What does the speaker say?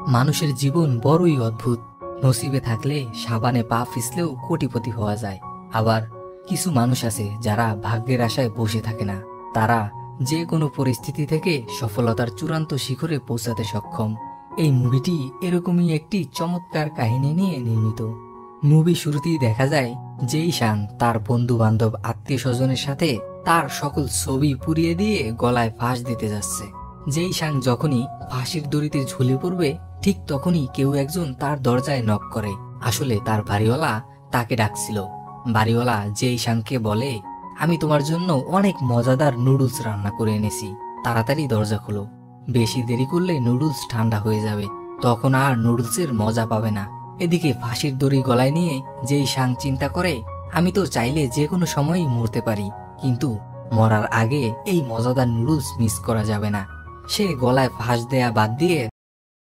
মানুষের জীবন বড়ই অদ্ভুত। নসিবে থাকলে সাবানে পা পিছলেও কোটিপতি হওয়া যায়। আবার কিছু মানুষ আছে যারা ভাগ্যের আশায় বসে থাকে না, তারা যে কোনো পরিস্থিতি থেকে সফলতার চূড়ান্ত শিখরে পৌঁছাতে সক্ষম। এই মুভিটি এরকমই একটি চমৎকার কাহিনী নিয়ে নির্মিত। মুভি শুরুতেই দেখা যায় যেই শাং তার বন্ধু বান্ধব আত্মীয় স্বজনের সাথে তার সকল ছবি পুড়িয়ে দিয়ে গলায় ফাঁস দিতে যাচ্ছে। যেই শাং যখনই ফাঁসির দড়িতে ঝুলে পড়বে, ঠিক তখনই কেউ একজন তার দরজায় নক করে। আসলে তার বাড়িওয়ালা তাকে ডাকছিল। বাড়িওয়ালা যেই শাংকে বলে, আমি তোমার জন্য অনেক মজাদার নুডলস রান্না করে এনেছি, তাড়াতাড়ি দরজা খোলো, বেশি দেরি করলে নুডলস ঠান্ডা হয়ে যাবে, তখন আর নুডলসের মজা পাবে না। এদিকে ফাঁসির দড়ি গলায় নিয়ে যেই শাং চিন্তা করে, আমি তো চাইলে যে কোনো সময়ই মরতে পারি, কিন্তু মরার আগে এই মজাদার নুডলস মিস করা যাবে না। সে গলায় ফাঁস দেয়া বাদ দিয়ে